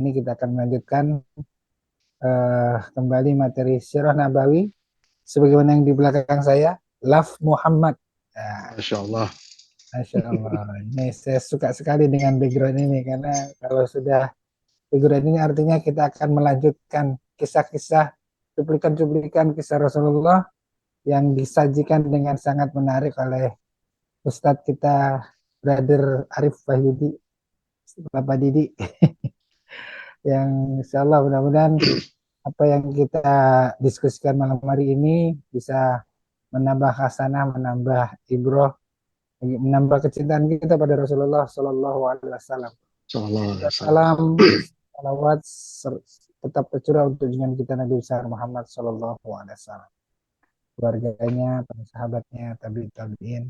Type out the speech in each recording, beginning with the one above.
ini kita akan melanjutkan kembali materi Sirah Nabawi sebagaimana yang di belakang saya, Love Muhammad. Nah, Masya Allah. Masya Allah. Ini saya suka sekali dengan background ini karena kalau sudah background ini artinya kita akan melanjutkan kisah-kisah, cuplikan-cuplikan kisah Rasulullah yang disajikan dengan sangat menarik oleh Ustadz kita, Brother Arif Wahyudi, Bapak Didi, yang insya Allah mudah-mudahan apa yang kita diskusikan malam hari ini bisa menambah hasanah, menambah ibroh, menambah kecintaan kita pada Rasulullah Shallallahu Alaihi Wasallam. Sallallahu alaihi wasallam. Salam, salawat tetap tercurah untuk junjungan kita Nabi besar Muhammad Shallallahu Alaihi Wasallam, keluarganya, para sahabatnya, tabiin,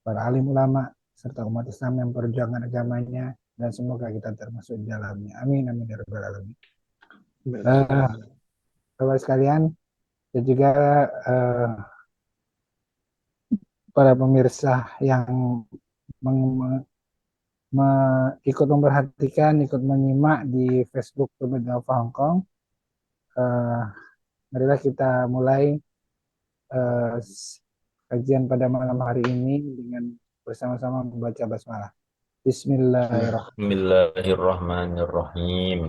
para alim ulama, serta umat Islam yang perjuangan agamanya, dan semoga kita termasuk di dalamnya. Amin, amin, ya rabbal alamin. Bapak sekalian, dan juga eh, para pemirsa yang meng- ikut memperhatikan, ikut menyimak di Facebook Pemuda of Hong Kong. Eh, Marilah kita mulai eh, kajian pada malam hari ini dengan bersama-sama membaca basmalah. Bismillahirrahmanirrahim. Bismillahirrahmanirrahim.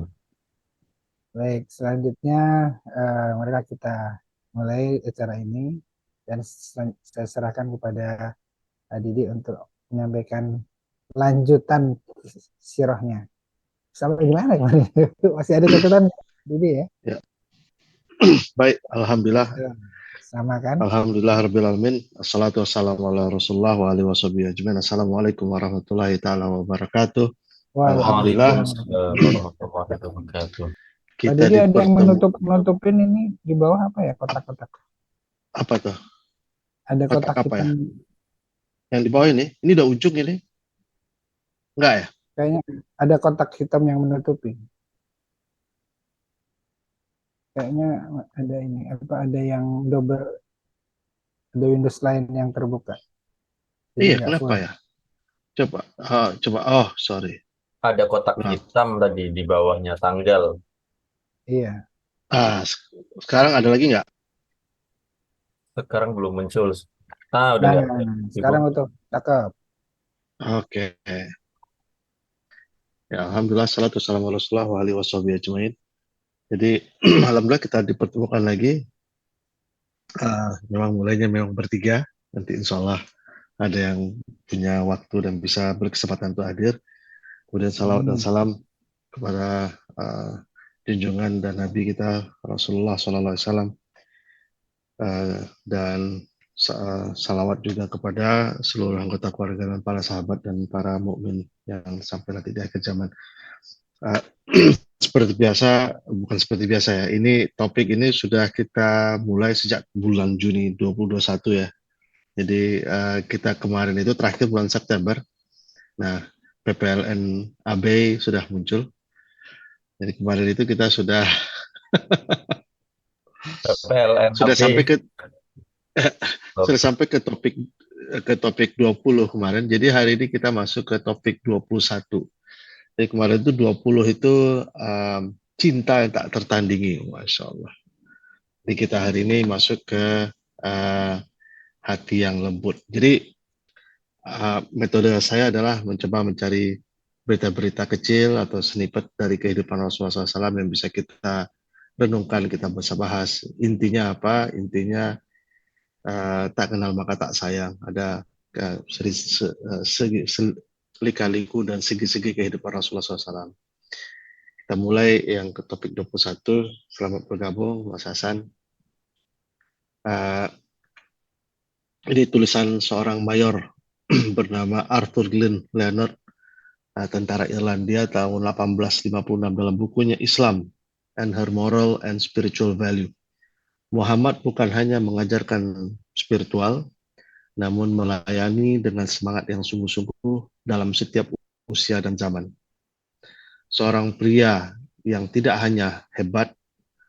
Baik, selanjutnya marilah kita mulai acara ini dan saya serahkan kepada Didi untuk menyampaikan lanjutan sirahnya. Sampai gimana kemarin? Masih ada catatan Didi ya? Ya, baik. Alhamdulillah. Ya, sama kan? Alhamdulillah Rabbil Alamin. Assalatu wassalamu ala Rasulullah wa alihi washabihi ajmain. Assalamualaikum warahmatullahi taala wabarakatuh. Alhamdulillah Waalaikumsalam warahmatullahi wabarakatuh. Pak kita Didi ada yang dipertemukan. menutupin ini di bawah apa ya, kotak-kotak? Apa tuh? Ada Kotak kotak apa ya? hitam, Yang di bawah ini? Ini udah ujung ini? Enggak ya? kayaknya ada kotak hitam yang menutupi. Kayaknya ada ini, apa ada yang double, ada Windows lain yang terbuka. Jadi Iya, nggak kenapa full. ya? Coba. Oh, sorry. Ada kotak Nah, hitam tadi di bawahnya tanggal. Iya. sekarang ada lagi nggak? Sekarang belum muncul. Ah, udah Nah, nggak ada. Ibu. sekarang betul. Cakep. Oke. Ya, Alhamdulillah, salatu wassalamu ala Rasulullah wa alihi washabihi ajmain. Jadi, Alhamdulillah kita dipertemukan lagi. Memang mulainya memang bertiga. Nanti insya Allah ada yang punya waktu dan bisa berkesempatan untuk hadir. Kemudian salawat dan Hmm. salam kepada junjungan dan Nabi kita Rasulullah SAW, dan salawat juga kepada seluruh anggota keluarga dan para sahabat dan para mukmin yang sampai nanti di akhir zaman. Uh, seperti biasa, bukan seperti biasa ya. Ini topik ini sudah kita mulai sejak bulan Juni 2021 ya. Jadi kita kemarin itu terakhir bulan September. Nah, PPLN AB sudah muncul. Jadi kemarin itu kita sudah PLN sudah AB. sampai ke sudah sampai ke topik 20 kemarin. Jadi hari ini kita masuk ke topik 21. Jadi kemarin itu 20 itu cinta yang tak tertandingi, Masya Allah. Jadi kita hari ini masuk ke hati yang lembut. Jadi metode saya adalah mencoba mencari berita-berita kecil atau snippet dari kehidupan Rasulullah SAW yang bisa kita renungkan, kita bisa bahas. Intinya apa? Intinya tak kenal maka tak sayang. Ada lika-liku dan segi-segi kehidupan Rasulullah SAW. Kita mulai yang ke topik 21. Selamat bergabung, Mas Hasan. Ini tulisan seorang mayor bernama Arthur Glenn Leonard, tentara Irlandia tahun 1856 dalam bukunya Islam and Her Moral and Spiritual Value. Muhammad bukan hanya mengajarkan spiritual, namun melayani dengan semangat yang sungguh-sungguh dalam setiap usia dan zaman. Seorang pria yang tidak hanya hebat,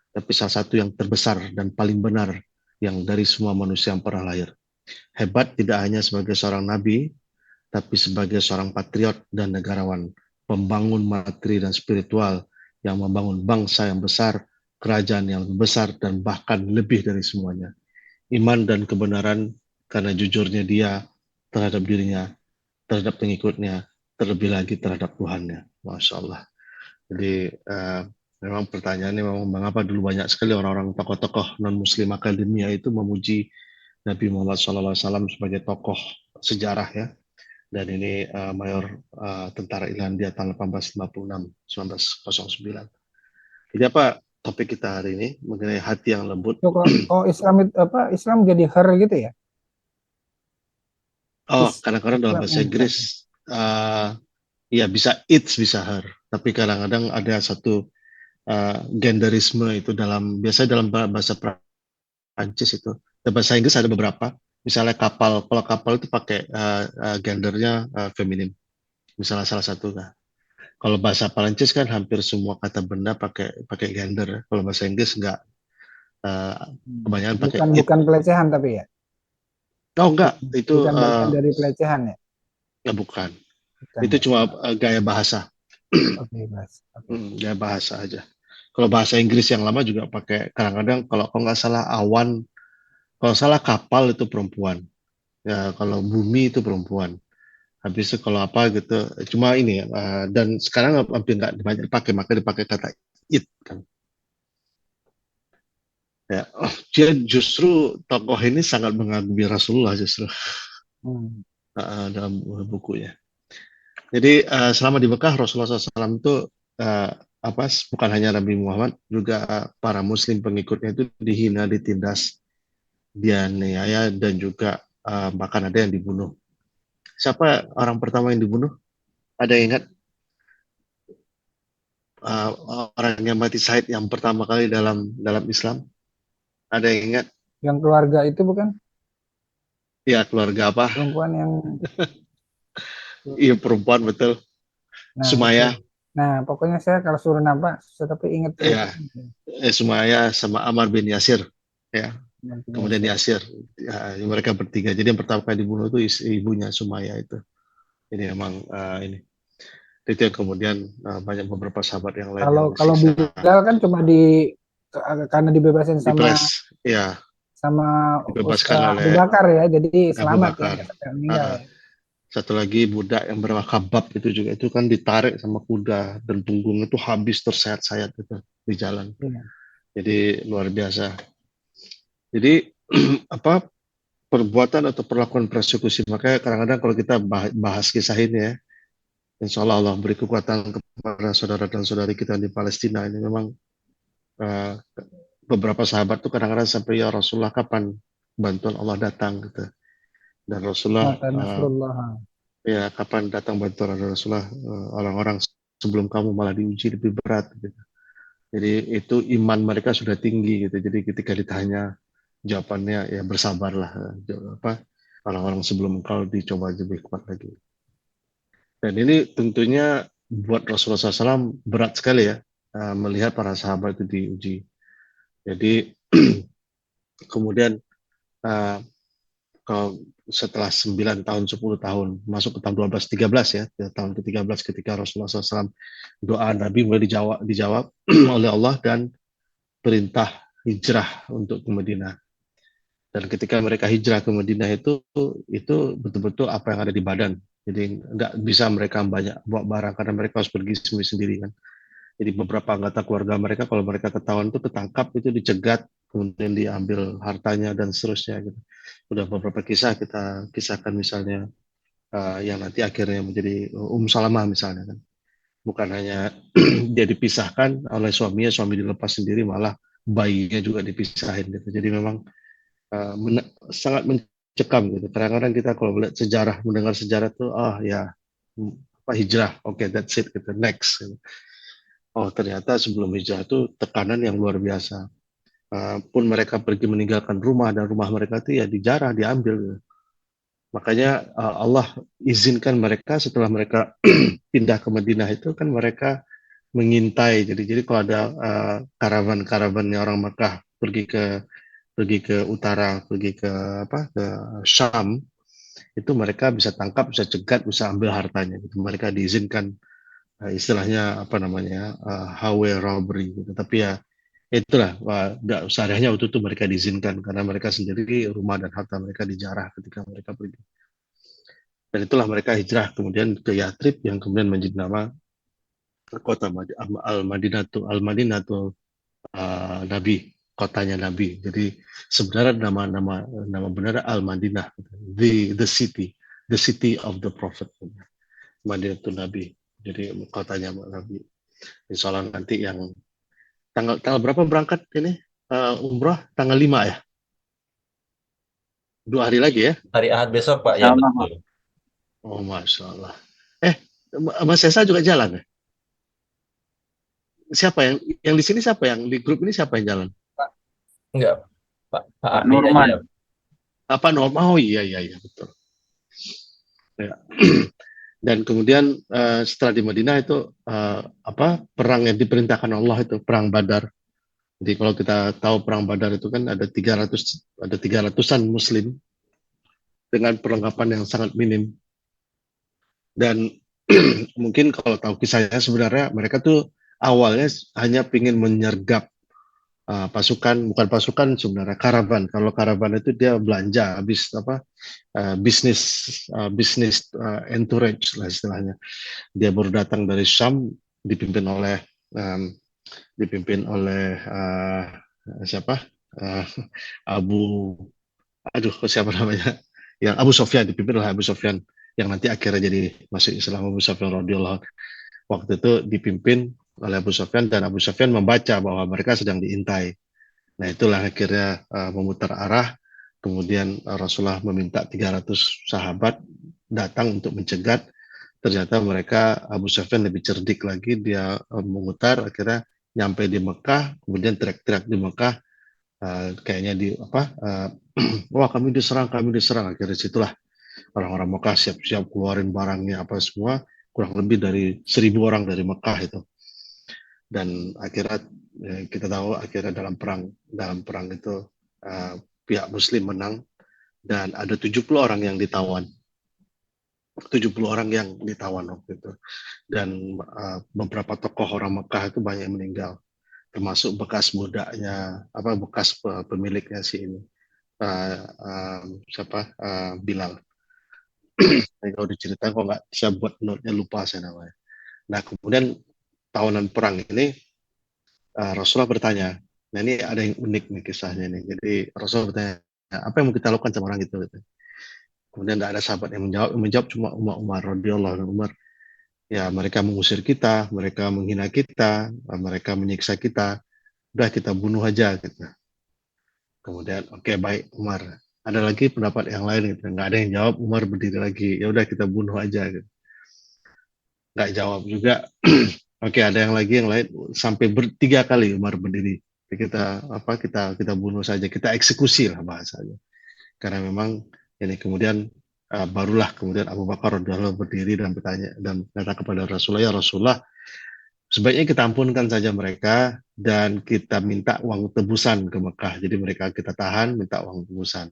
tapi salah satu yang terbesar dan paling benar yang dari semua manusia yang pernah lahir. Hebat tidak hanya sebagai seorang nabi, tapi sebagai seorang patriot dan negarawan, pembangun materi dan spiritual yang membangun bangsa yang besar, kerajaan yang besar, dan bahkan lebih dari semuanya. Iman dan kebenaran karena jujurnya dia terhadap dirinya, terhadap pengikutnya, terlebih lagi terhadap Tuhannya. Masya Allah. Jadi memang pertanyaannya memang mengapa dulu banyak sekali orang-orang tokoh-tokoh non-Muslim akademia itu memuji Nabi Muhammad SAW sebagai tokoh sejarah ya. Dan ini Mayor Tentara Irlandia tahun 1856, 1909. Jadi apa topik kita hari ini mengenai hati yang lembut. So, kalau Islam itu apa? Islam jadi her gitu ya? Oh, kadang-kadang dalam Islam bahasa yang Inggris ya bisa it's bisa her, tapi kadang-kadang ada satu genderisme itu biasanya dalam bahasa Prancis itu. Dan bahasa Inggris ada beberapa. Misalnya kapal, kalau kapal itu pakai gendernya feminim. Misalnya salah satu kan. Kalau bahasa Prancis kan hampir semua kata benda pakai pakai gender. Kalau bahasa Inggris enggak, eh, kebanyakan pakai bukan it. bukan pelecehan tapi ya. Oh enggak, itu Bukan bagian dari pelecehan ya. bukan. Bukan Itu ya. cuma gaya bahasa. Oke, Mas. Oke. Gaya bahasa aja. Kalau bahasa Inggris yang lama juga pakai kadang-kadang kalau nggak salah awan, kalau salah kapal itu perempuan. Ya, kalau bumi itu perempuan. Habis itu kalau apa gitu, cuma ini ya, dan sekarang hampir nggak banyak dipakai, maka dipakai kata it kan. Ya, dia justru tokoh ini sangat mengagumi Rasulullah justru Hmm. dalam bukunya. Jadi selama di Mekah Rasulullah SAW itu apa bukan hanya Nabi Muhammad, juga para Muslim pengikutnya itu dihina, ditindas, dianiaya dan juga bahkan ada yang dibunuh. Siapa orang pertama yang dibunuh? Ada yang ingat orang yang mati syahid yang pertama kali dalam Islam? Ada yang ingat? Yang keluarga itu bukan Ya keluarga apa? perempuan yang. Iya perempuan betul. Nah, itu. Sumaya. Nah, pokoknya saya kalau suruh nama, saya tapi ingat Ya, perempuan. Sumaya sama Ammar bin Yasir. Ya, Nantinya kemudian saya. Yasir. Ya, mereka bertiga. Jadi yang pertama kali dibunuh itu ibunya Sumaya itu. Ini memang ini. Itu yang kemudian banyak beberapa sahabat yang lain Kalau yang kalau disiksa, Bilal kan cuma karena dibebasin sama dipres. Ya, sama dibebaskan Ustaz Abu oleh Bakar ya. Jadi Abu selamat ya, Bakar. nggak sampai meninggal Uh, ya. Satu lagi budak yang bernama Kabab itu juga itu kan ditarik sama kuda dan punggungnya itu habis tersayat-sayat itu di jalan. Iya. Jadi luar biasa. Jadi apa perbuatan atau perlakuan persekusi, makanya kadang-kadang kalau kita bahas kisah ini ya, insya Allah Allah beri kekuatan kepada saudara dan saudari kita di Palestina ini. Memang uh, beberapa sahabat tuh kadang-kadang sampai ya Rasulullah kapan bantuan Allah datang gitu. Dan Rasulullah Mata Nasrullah. ya kapan datang bantuan dari Rasulullah, orang-orang sebelum kamu malah diuji lebih berat gitu. Jadi itu iman mereka sudah tinggi gitu. Jadi ketika ditanya jawabannya ya bersabarlah, apa orang-orang sebelum engkau dicoba lebih kuat lagi. Dan ini tentunya buat Rasulullah SAW berat sekali ya, melihat para sahabat itu diuji. Jadi kemudian uh, kalau setelah 9 tahun, 10 tahun, masuk ke tahun 12-13 ya, tahun ke-13 ketika Rasulullah SAW doa Nabi mulai dijawab oleh Allah dan perintah hijrah untuk ke Madinah. Dan ketika mereka hijrah ke Madinah itu betul-betul apa yang ada di badan. Jadi nggak bisa mereka banyak bawa barang karena mereka harus pergi sendiri kan. Jadi beberapa anggota keluarga mereka kalau mereka ketahuan itu ketangkap itu dicegat kemudian diambil hartanya dan seterusnya gitu. Udah beberapa kisah kita kisahkan misalnya yang nanti akhirnya menjadi Salamah misalnya kan. Bukan hanya dia dipisahkan oleh suaminya, suami dilepas sendiri malah bayinya juga dipisahin gitu. Jadi memang sangat mencekam gitu. Kadang-kadang kita kalau melihat sejarah, mendengar sejarah tuh, ya apa hijrah, oke that's it gitu, next. Gitu. Oh ternyata sebelum hijrah itu tekanan yang luar biasa. Pun mereka pergi meninggalkan rumah dan rumah mereka itu ya dijarah, diambil. Gitu. Makanya Allah izinkan mereka setelah mereka pindah ke Madinah itu kan mereka mengintai. Jadi kalau ada karavan-karavannya orang Makkah pergi ke utara, pergi ke ke Syam, itu mereka bisa tangkap, bisa cegat, bisa ambil hartanya. Gitu. Mereka diizinkan istilahnya apa namanya, highway robbery gitu. Tapi ya itulah, seadanya waktu itu mereka diizinkan karena mereka sendiri rumah dan harta mereka dijarah ketika mereka pergi. Dan itulah mereka hijrah kemudian ke Yathrib yang kemudian menjadi nama kota Al-Madinatul Nabi, kotanya Nabi. Jadi sebenarnya nama benar Al-Madinah, the city of the Prophet, Madinatul Nabi. Jadi kotanya Nabi. Insya Allah nanti yang tanggal berapa berangkat ini, umroh tanggal 5 ya? 2 hari lagi ya? Hari Ahad besok, Pak. Ya, Insya Allah, Pak. betul. Oh, Masya Allah. Mas Esa juga jalan ya? Siapa yang di sini, siapa yang di grup ini, siapa yang jalan? Enggak, Pak Pak Amin Nurman. aja. Apa normal? Oh iya betul. Ya. Dan kemudian setelah di Madinah itu perang yang diperintahkan Allah itu perang Badar. Jadi kalau kita tahu perang Badar itu kan ada 300-an Muslim dengan perlengkapan yang sangat minim. Dan mungkin kalau tahu kisahnya sebenarnya mereka tuh awalnya hanya ingin menyergap bukan pasukan sebenarnya, karavan. Kalau karavan itu dia belanja habis bisnis entourage lah istilahnya. Dia baru datang dari Syam dipimpin oleh um, siapa, siapa namanya, yang Abu Sofyan, dipimpin oleh Abu Sofyan yang nanti akhirnya jadi masuk Islam. Abu Sofyan radhiyallahu waktu itu dipimpin oleh Abu Sofyan, dan Abu Sofyan membaca bahwa mereka sedang diintai. Nah itulah akhirnya memutar arah. Kemudian Rasulullah meminta 300 sahabat datang untuk mencegat. Ternyata mereka, Abu Sufyan lebih cerdik lagi, dia memutar, akhirnya nyampe di Mekah, kemudian teriak-teriak di Mekah, kayaknya wah kami diserang, akhirnya situlah orang-orang Mekah siap-siap keluarin barangnya apa semua, kurang lebih dari 1.000 orang dari Mekah itu. Dan akhirnya kita tahu akhirnya dalam perang itu pihak Muslim menang, dan ada 70 orang yang ditawan. 70 orang yang ditawan waktu itu. Dan beberapa tokoh orang Mekah itu banyak yang meninggal, termasuk bekas pemiliknya si ini, Bilal. Kalau diceritakan kok nggak bisa buat note-nya, lupa saya namanya. Nah kemudian tahunan perang ini Rasulullah bertanya, nah ini ada yang unik nih kisahnya nih. Jadi Rasulullah bertanya, apa yang mau kita lakukan sama orang itu? Kemudian tidak ada sahabat yang menjawab cuma Umar radhiyallahu anhu. Umar, ya mereka mengusir kita, mereka menghina kita, mereka menyiksa kita, udah kita bunuh aja gitu. Kemudian oke, baik Umar. Ada lagi pendapat yang lain gitu. Nggak ada yang jawab, Umar berdiri lagi. Ya udah kita bunuh aja gitu. Nggak jawab juga. Oke, ada yang lain sampai 3 kali Umar berdiri. Kita bunuh saja, kita eksekusi lah bahasanya. Karena memang ini kemudian barulah kemudian Abu Bakar radhiyallahu berdiri dan bertanya dan kata kepada Rasulullah, ya Rasulullah, sebaiknya kita ampunkan saja mereka dan kita minta uang tebusan ke Mekah. Jadi mereka kita tahan, minta uang tebusan.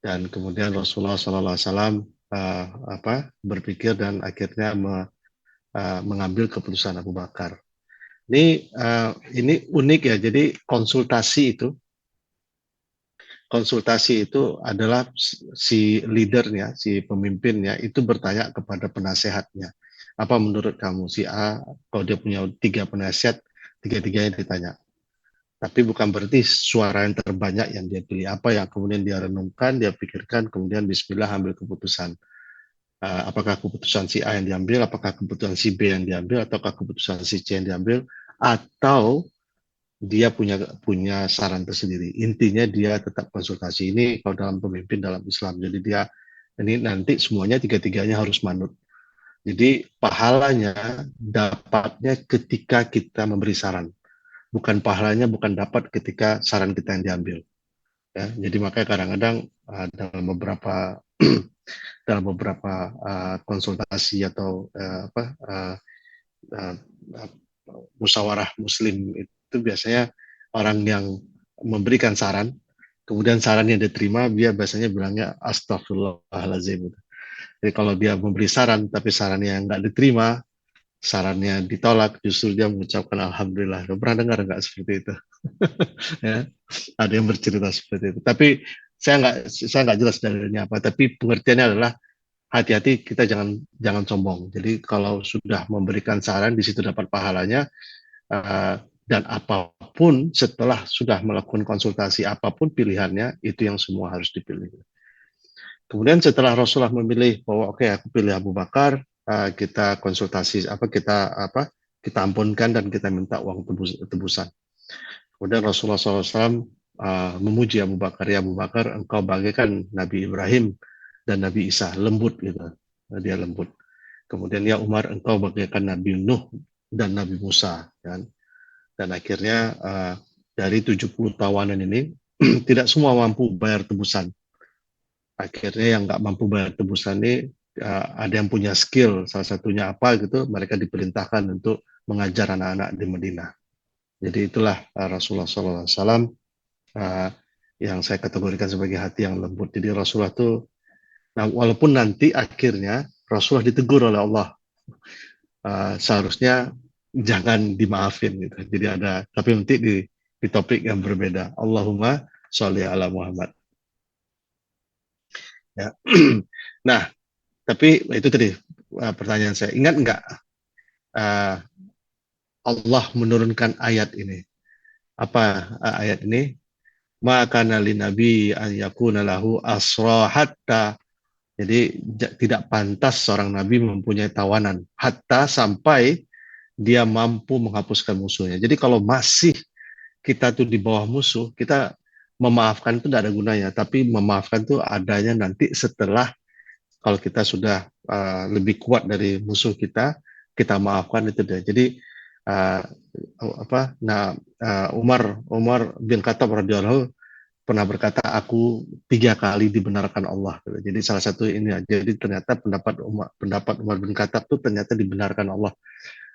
Dan kemudian Rasulullah SAW berpikir dan akhirnya mengambil keputusan Abu Bakar. Ini unik ya. Jadi konsultasi itu adalah si leadernya, si pemimpinnya itu bertanya kepada penasehatnya. Apa menurut kamu si A, kalau dia punya 3 penasihat, 3-tiganya ditanya. Tapi bukan berarti suara yang terbanyak yang dia pilih. Apa yang kemudian dia renungkan, dia pikirkan, kemudian bismillah ambil keputusan. Apakah keputusan si A yang diambil, apakah keputusan si B yang diambil, ataukah keputusan si C yang diambil, atau dia punya saran tersendiri. Intinya dia tetap konsultasi. Ini kalau dalam pemimpin dalam Islam. Jadi dia ini nanti semuanya 3-tiganya harus manut. Jadi pahalanya dapatnya ketika kita memberi saran. Bukan pahalanya bukan dapat ketika saran kita yang diambil. Ya, jadi makanya kadang-kadang dalam beberapa konsultasi atau musyawarah Muslim itu biasanya orang yang memberikan saran, kemudian saran yang diterima dia biasanya bilangnya astagfirullahaladzim. Jadi kalau dia memberi saran tapi sarannya nggak diterima, sarannya ditolak, justru dia mengucapkan alhamdulillah. Pernah dengar nggak seperti itu? Ya, ada yang bercerita seperti itu. Tapi saya nggak jelas dalilnya apa. Tapi pengertiannya adalah hati-hati, kita jangan jangan sombong. Jadi kalau sudah memberikan saran di situ dapat pahalanya, dan apapun setelah sudah melakukan konsultasi apapun pilihannya itu yang semua harus dipilih. Kemudian setelah Rasulullah memilih bahwa oke, aku pilih Abu Bakar, kita konsultasi kita ampunkan dan kita minta uang tebusan. Kemudian Rasulullah SAW memuji Abu Bakar, ya Abu Bakar, engkau bagaikan Nabi Ibrahim dan Nabi Isa, lembut gitu, dia lembut. Kemudian ya Umar, engkau bagaikan Nabi Nuh dan Nabi Musa, kan? Dan akhirnya dari 70 tawanan ini tidak semua mampu bayar tebusan. Akhirnya yang nggak mampu bayar tebusan ini ada yang punya skill, salah satunya apa gitu, mereka diperintahkan untuk mengajar anak-anak di Madinah. Jadi itulah Rasulullah SAW yang saya kategorikan sebagai hati yang lembut. Jadi Rasulullah tuh, nah, walaupun nanti akhirnya Rasulullah ditegur oleh Allah, seharusnya jangan dimaafin gitu. Jadi tapi nanti di topik yang berbeda. Allahumma sholli ala Muhammad. Ya. Nah, tapi itu tadi pertanyaan saya. Ingat nggak Allah menurunkan ayat ini? Apa ayat ini? Maka nali nabi an yakuna lahu asra hatta. Jadi tidak pantas seorang nabi mempunyai tawanan hatta sampai dia mampu menghapuskan musuhnya. Jadi kalau masih kita tuh di bawah musuh, kita memaafkan itu tidak ada gunanya. Tapi memaafkan itu adanya nanti setelah, kalau kita sudah lebih kuat dari musuh kita maafkan itu dia. Jadi uh, Umar bin Khattab radhiyallahu pernah berkata, aku 3 kali dibenarkan Allah. Jadi salah satu ini. Jadi ternyata pendapat Umar bin Khattab itu ternyata dibenarkan Allah,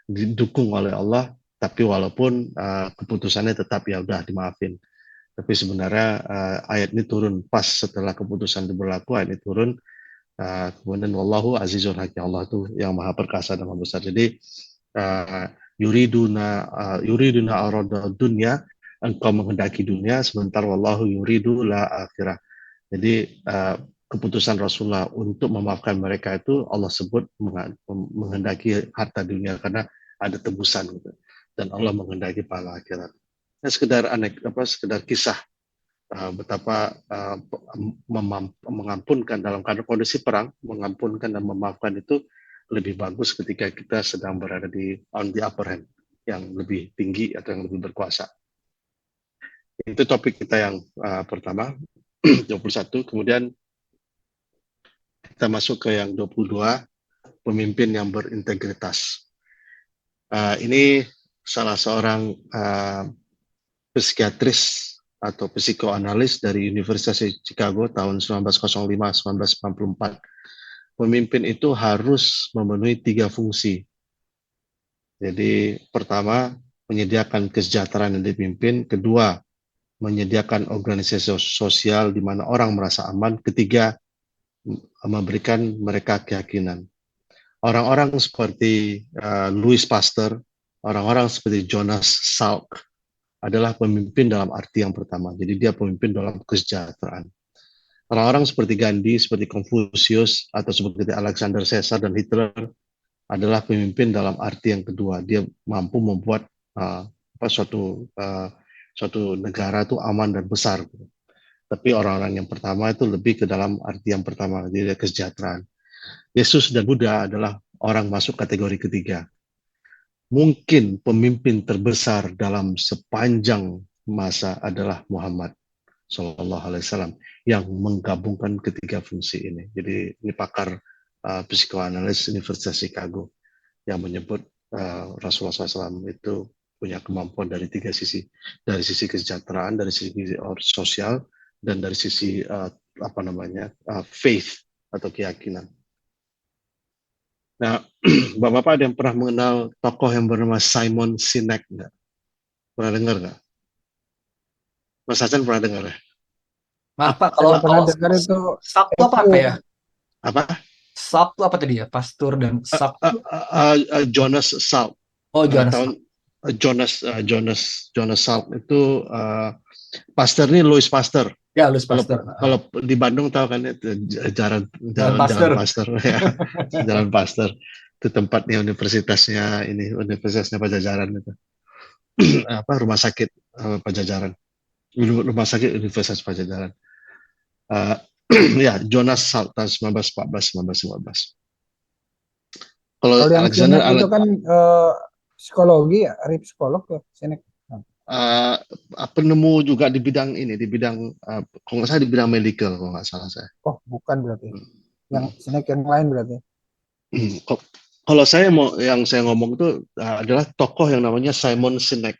didukung oleh Allah. Tapi walaupun keputusannya tetap ya udah dimaafin. Tapi sebenarnya ayat ini turun pas setelah keputusan itu berlaku. Ayat ini turun. Kemudian wallahu azizun hakim, Allah itu yang maha perkasa dan maha besar. Jadi uh, yuriduna arada dunya, engkau menghendaki dunia, sebentar wallahu yuridu la akhirah. Jadi keputusan Rasulullah untuk memaafkan mereka itu Allah sebut menghendaki harta dunia karena ada tebusan gitu. Dan Allah menghendaki pahala akhirat. Nah, sekedar kisah betapa mengampunkan dalam kondisi perang, mengampunkan dan memaafkan itu lebih bagus ketika kita sedang berada on the upper hand, yang lebih tinggi atau yang lebih berkuasa. Itu topik kita yang pertama, 21. Kemudian kita masuk ke yang 22, pemimpin yang berintegritas. Ini salah seorang psikiatris atau psikoanalis dari Universitas Chicago tahun 1905-1994. Pemimpin itu harus memenuhi 3 fungsi. Jadi pertama, menyediakan kesejahteraan yang dipimpin. Kedua, menyediakan organisasi sosial di mana orang merasa aman. Ketiga, memberikan mereka keyakinan. Orang-orang seperti Louis Pasteur, orang-orang seperti Jonas Salk adalah pemimpin dalam arti yang pertama. Jadi dia pemimpin dalam kesejahteraan. Orang-orang seperti Gandhi, seperti Confucius, atau seperti Alexander Caesar dan Hitler adalah pemimpin dalam arti yang kedua. Dia mampu membuat suatu negara itu aman dan besar. Tapi orang-orang yang pertama itu lebih ke dalam arti yang pertama, jadi kesejahteraan. Yesus dan Buddha adalah orang masuk kategori ketiga. Mungkin pemimpin terbesar dalam sepanjang masa adalah Muhammad Sallallahu Alaihi Wasallam yang menggabungkan ketiga fungsi ini. Jadi ini pakar psikoanalis Universitas Chicago yang menyebut Rasulullah SAW itu punya kemampuan dari 3 sisi, dari sisi kesejahteraan, dari sisi sosial, dan dari sisi faith atau keyakinan. Nah, Bapak-Bapak ada yang pernah mengenal tokoh yang bernama Simon Sinek nggak? Pernah dengar nggak? Mas Hasan pernah dengar ya? Maaf Pak, Saya pernah dengar itu Sabtu apa ya? Apa? Salt tuh apa tadi ya? Pastur dan Salt tuh? Jonas Salk. Oh, Jonas Tahun Salt. Jonas Salk itu Pasteur ini Louis Pasteur. Ya, Louis Kalau Pasteur. kalau di Bandung tahu kan itu jalan Jalan jalan Pasteur. Pasteur ya, Jalan Pasteur. Itu tempatnya Universitasnya Pajajaran itu. Rumah sakit Pajajaran. Rumah sakit Universitas Pajajaran. Eh, ya, Jonas Salk tahun 1914 1915. Kalau Kalau yang Alexander Sinek itu kan psikologi ya, Ari psikolog ya, Sinek. uh, penemu juga di bidang ini, di bidang kalau nggak salah di bidang medical kalau nggak salah saya. Oh, bukan berarti. Yang Hmm. Sinek yang lain berarti. Kalau yang saya ngomong itu adalah tokoh yang namanya Simon Sinek.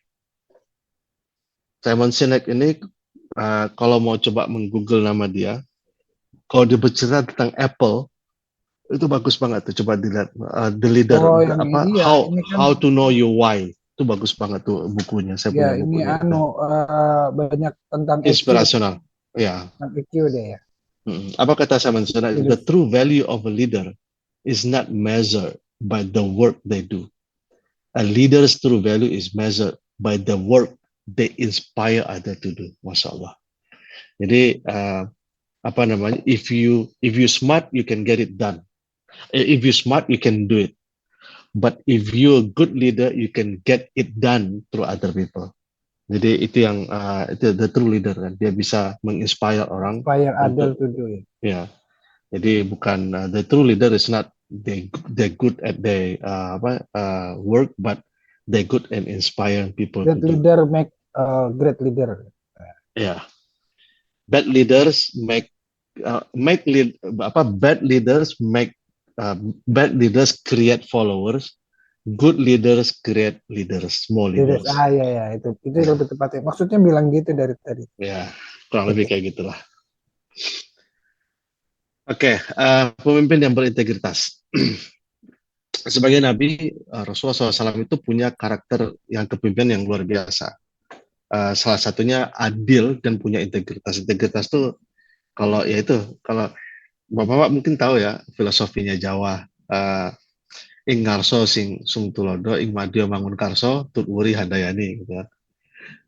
Simon Sinek ini kalau mau coba menggoogle nama dia, kalau dia bercerita tentang Apple itu bagus banget tuh, coba dilihat The Leader Oh, yang iya, ini kan How to Know Your Why, itu bagus banget tuh bukunya, saya ya punya ini bukunya itu. banyak tentang EQ, Inspirasional ya. tentang EQ deh ya. Apa kata Simon Sinek? Itu The true value of a leader is not measured by the work they do. A leader's true value is measured by the work they inspire other to do. Masya Allah. Jadi apa namanya? If you smart, you can get it done. If you smart, you can do it. But if you're a good leader, you can get it done through other people. Jadi itu yang itu the true leader kan. Dia bisa menginspire orang Inspire other untuk to do it. ya. Jadi bukan the true leader is not they good at their work, but they good at inspiring people to Great do. leader make great leader. Yeah, bad leaders bad leaders create followers. Good leaders create leaders, small Leaders, leaders. ya itu lebih tepatnya. Maksudnya bilang gitu dari tadi. Ya, kurang lebih kayak gitulah. Oke, pemimpin yang berintegritas. Sebagai Nabi, Rasulullah SAW itu punya karakter yang kepemimpinan yang luar biasa. Salah satunya adil dan punya integritas. Integritas itu kalau Bapak mungkin tahu ya filosofinya Jawa. Ing ngarso sung tulodo, ing madya mangun karso, tut wuri handayani. Gitu.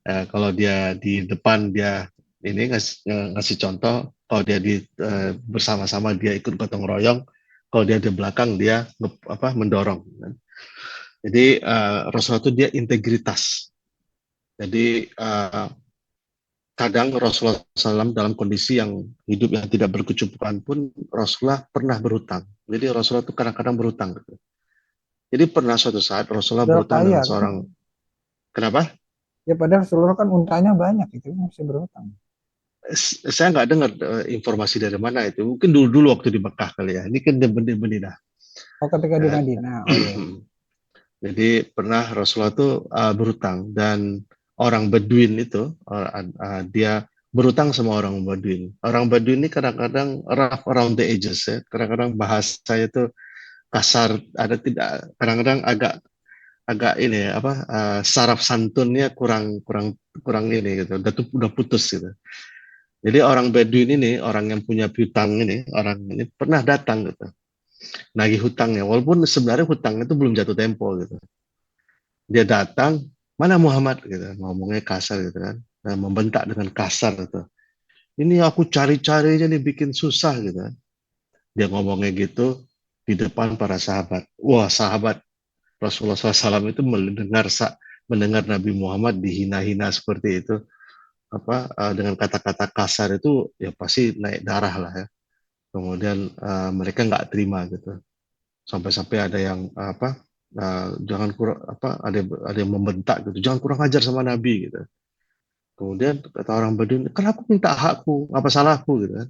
Kalau dia di depan dia ini ngasih contoh, kalau dia bersama-sama dia ikut gotong royong, kalau dia di belakang dia mendorong. Jadi Rasulullah itu dia integritas. Jadi kadang Rasulullah SAW dalam kondisi yang hidup yang tidak berkecukupan pun Rasulullah pernah berhutang. Jadi Rasulullah itu kadang-kadang berhutang. Gitu. Jadi pernah suatu saat Rasulullah Udah berhutang kaya dengan kan? seorang. Kenapa? Ya padahal seluruh kan untanya banyak itu masih berhutang. Saya nggak dengar informasi dari mana itu. Mungkin dulu waktu di Mekah kali ya. Ini kan di Madinah. Oh, ketika di Madinah. Oh ya. Jadi pernah Rasulullah itu berhutang dan orang Baduin itu dia berhutang sama orang Baduin. Orang Baduin ini kadang-kadang rough around the edges ya. Kadang-kadang bahasanya itu kasar, ada tidak kadang-kadang agak ini saraf santunnya kurang ini gitu. Udah putus gitu. Jadi orang Baduin ini, orang yang punya piutang ini, orang ini pernah datang gitu. Nagih hutangnya, walaupun sebenarnya hutangnya itu belum jatuh tempo gitu. Dia datang, mana Muhammad gitu, ngomongnya kasar gitu kan, dan membentak dengan kasar gitu. Ini aku cari-cari aja nih bikin susah gitu kan. Dia ngomongnya gitu di depan para sahabat. Wah, sahabat Rasulullah SAW itu mendengar Nabi Muhammad dihina-hina seperti itu, dengan kata-kata kasar itu ya pasti naik darah lah ya. Kemudian mereka nggak terima gitu. Sampai-sampai ada yang jangan kurang ada yang membentak gitu, jangan kurang ajar sama Nabi gitu. Kemudian kata orang Badui, kan aku minta hakku, apa salahku gitu kan.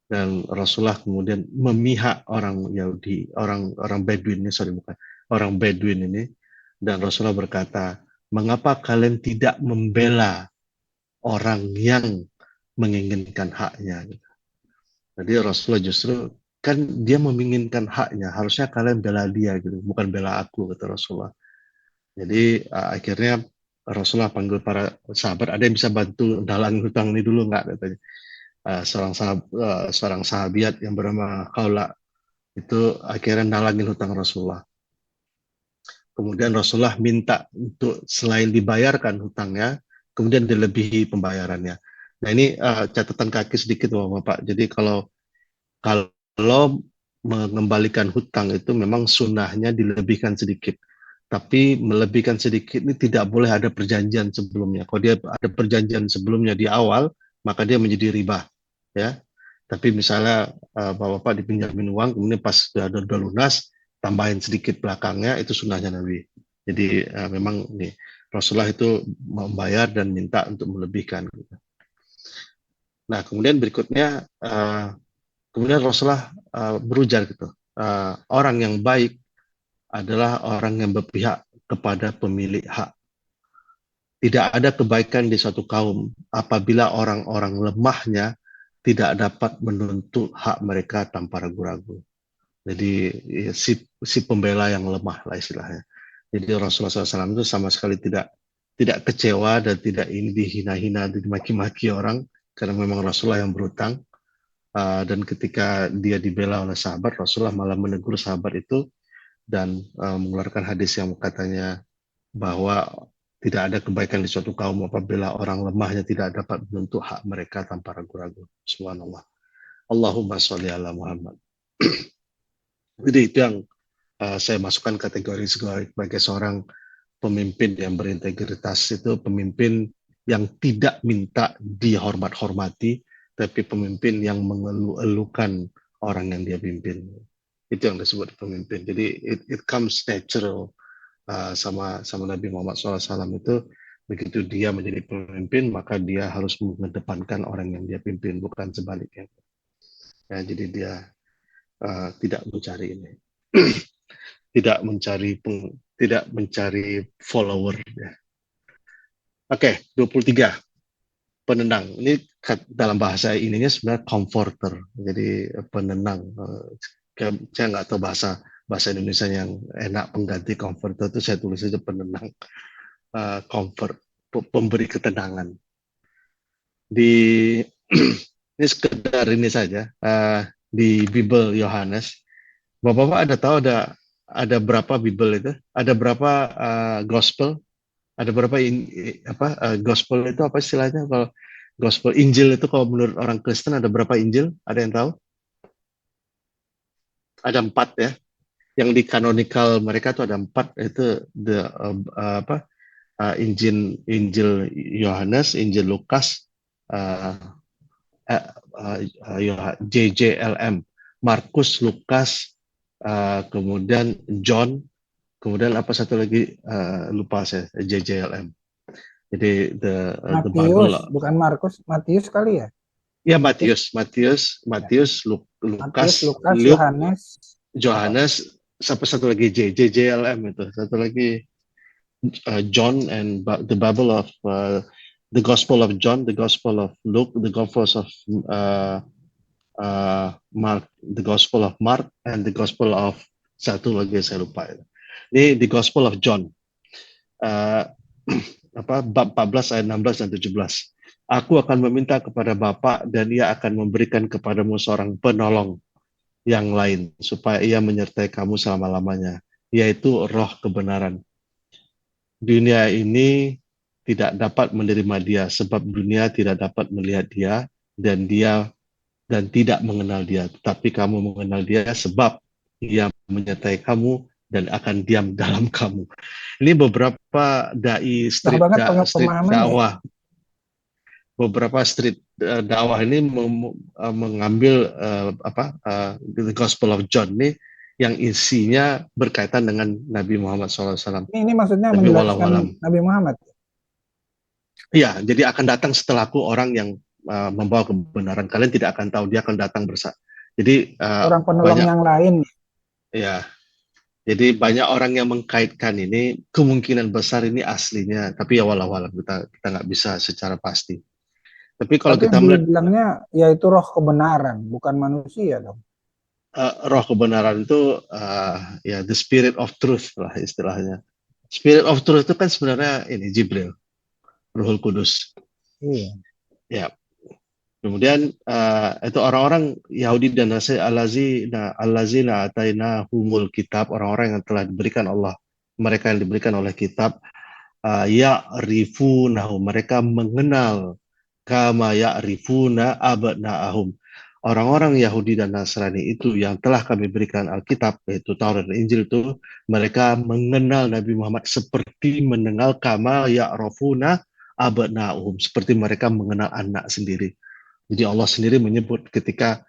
Dan Rasulullah kemudian memihak orang Yahudi, orang Bedouin ini, sorry bukan, orang Bedouin ini, dan Rasulullah berkata, mengapa kalian tidak membela orang yang menginginkan haknya? Gitu. Jadi Rasulullah justru kan dia menginginkan haknya, harusnya kalian bela dia gitu, bukan bela aku, kata Rasulullah. Jadi akhirnya Rasulullah panggil para sahabat, ada yang bisa bantu dalang hutang ini dulu nggak katanya. Seorang sahabiat yang bernama Khawla Itu akhirnya nalangin hutang Rasulullah. Kemudian Rasulullah minta untuk selain dibayarkan hutangnya, kemudian dilebihi pembayarannya. Nah ini catatan kaki sedikit Bapak. Jadi kalau mengembalikan hutang itu memang sunnahnya dilebihkan sedikit. Tapi melebihkan sedikit ini tidak boleh ada perjanjian sebelumnya. Kalau dia ada perjanjian sebelumnya di awal, maka dia menjadi riba. Ya. Tapi misalnya Bapak dipinjamin uang, kemudian pas sudah lunas, tambahin sedikit belakangnya, itu sunnahnya Nabi. Jadi memang nih, Rasulullah itu membayar dan minta untuk melebihkan. Nah, kemudian berikutnya, kemudian Rasulullah berujar gitu, orang yang baik adalah orang yang berpihak kepada pemilik hak. Tidak ada kebaikan di suatu kaum apabila orang-orang lemahnya tidak dapat menuntut hak mereka tanpa ragu-ragu. Jadi ya, si pembela yang lemah lah istilahnya. Jadi Rasulullah SAW itu sama sekali tidak kecewa dan tidak ini dihina-hina, dimaki-maki orang karena memang Rasulullah yang berutang. Dan ketika dia dibela oleh sahabat, Rasulullah malah menegur sahabat itu dan mengeluarkan hadis yang katanya bahwa tidak ada kebaikan di suatu kaum apabila orang lemahnya tidak dapat menuntut hak mereka tanpa ragu-ragu. Subhanallah. Allahumma sholli ala Muhammad. Jadi itu yang saya masukkan kategori sebagai seorang pemimpin yang berintegritas, itu pemimpin yang tidak minta dihormat-hormati, tapi pemimpin yang mengeluh-elukan orang yang dia pimpin. Itu yang disebut pemimpin. Jadi it comes natural sama Nabi Muhammad SAW itu, begitu dia menjadi pemimpin, maka dia harus mengedepankan orang yang dia pimpin, bukan sebaliknya. Ya, jadi dia tidak mencari ini, tidak mencari follower. Ya. Oke, 23 penenang. Ini dalam bahasa ininya sebenarnya comforter, jadi penenang. Saya nggak tahu bahasa Indonesia yang enak pengganti comforter itu, saya tulis aja penenang, comfort, pemberi ketenangan. Di ini sekedar ini saja, di Bible Yohanes, Bapak-bapak ada tahu ada berapa Bible itu? Ada berapa gospel? Ada berapa gospel itu apa istilahnya? Kalau gospel Injil itu kalau menurut orang Kristen ada berapa Injil? Ada yang tahu? Ada 4 ya. Yang di canonical mereka itu ada 4, itu Injil Yohanes, Injil Lukas, JJLM, Markus, Lukas, kemudian John, kemudian apa satu lagi lupa saya, JJLM. Jadi the Bible, bukan Markus, Matius kali ya? Ya Matius, Lukas, Yohanes, sampai satu lagi JJLM itu, satu lagi John, and the Bible of the Gospel of John, the Gospel of Luke, the Gospels of Mark, the Gospel of Mark, and the Gospel of satu lagi saya lupa. Ini the Gospel of John, bab 14 ayat 16 dan 17. Aku akan meminta kepada Bapa dan Ia akan memberikan kepadamu seorang penolong yang lain supaya Ia menyertai kamu selama-lamanya, yaitu Roh kebenaran. Dunia ini tidak dapat menerima Dia sebab dunia tidak dapat melihat Dia dan tidak mengenal Dia, tapi kamu mengenal Dia sebab Ia menyertai kamu dan akan diam dalam kamu. Ini beberapa dai street dakwah. Beberapa street dakwah ini mengambil the Gospel of John ini yang isinya berkaitan dengan Nabi Muhammad SAW. Ini maksudnya menjelaskan Nabi Muhammad? Iya, jadi akan datang setelahku orang yang membawa kebenaran. Kalian tidak akan tahu, dia akan datang Jadi orang penolong yang lain. Ya, jadi banyak orang yang mengkaitkan ini, kemungkinan besar ini aslinya, tapi ya walau kita nggak bisa secara pasti. Tapi kalau kita melihat, bilangnya yaitu roh kebenaran, bukan manusia dong. Roh kebenaran itu ya the spirit of truth lah istilahnya. Spirit of truth itu kan sebenarnya ini Jibril, Ruhul Kudus. Iya. Ya, Kemudian itu orang-orang Yahudi dan Nasrani allazina atainahumul kitab, orang-orang yang telah diberikan Allah, mereka yang diberikan oleh kitab, ya'rifunahu, mereka mengenal, kama ya'rifuna abna'ahum. Orang-orang Yahudi dan Nasrani itu yang telah kami berikan Alkitab, yaitu Taurat dan Injil itu, mereka mengenal Nabi Muhammad seperti mengenal kama ya'rafuna abna'ahum, seperti mereka mengenal anak sendiri. Jadi Allah sendiri menyebut ketika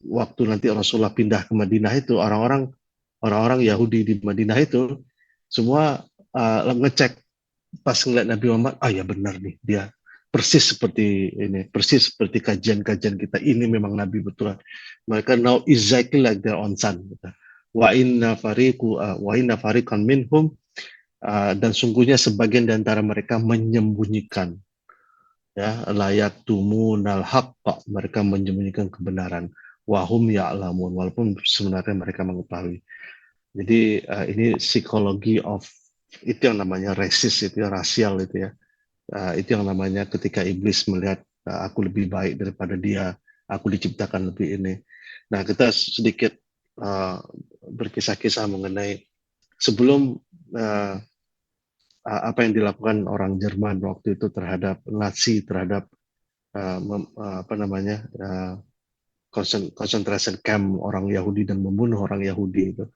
waktu Rasulullah pindah ke Madinah itu, orang-orang Yahudi di Madinah itu semua ngecek pas ngeliat Nabi Muhammad, ya benar nih, dia persis seperti ini, persis seperti kajian-kajian kita, ini memang Nabi betulan. Mereka know exactly like their own son. Wa inna fariqan minhum, dan sungguhnya sebagian di antara mereka menyembunyikan, ya, layak tumunal haqqa, mereka menyembunyikan kebenaran, wahum ya'lamun, walaupun sebenarnya mereka mengetahui. Jadi ini psikologi of, itu yang namanya resist, itu ya, rasial itu ya. Itu yang namanya ketika iblis melihat aku lebih baik daripada dia, aku diciptakan lebih ini. Nah, kita sedikit berkisah-kisah mengenai sebelum apa yang dilakukan orang Jerman waktu itu terhadap Nazi, terhadap concentration camp orang Yahudi dan membunuh orang Yahudi itu.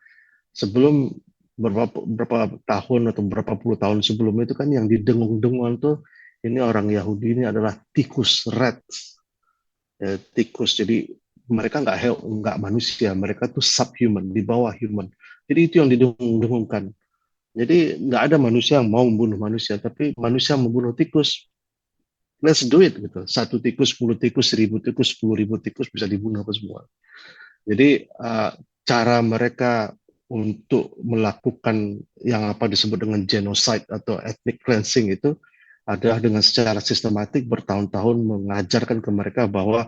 Sebelum berapa tahun atau berapa puluh tahun sebelum itu kan yang didengung-dengung tuh, ini orang Yahudi ini adalah tikus, rats, ya, tikus. Jadi mereka nggak manusia, mereka tuh subhuman, di bawah human. Jadi itu yang didengung-dengungkan. Jadi nggak ada manusia yang mau membunuh manusia, tapi manusia membunuh tikus. Let's do it gitu. 1 tikus, 10 tikus, 1000 tikus, 10.000 tikus bisa dibunuh apa semua. Jadi cara mereka untuk melakukan yang apa disebut dengan genocide atau ethnic cleansing itu adalah dengan secara sistematik bertahun-tahun mengajarkan ke mereka bahwa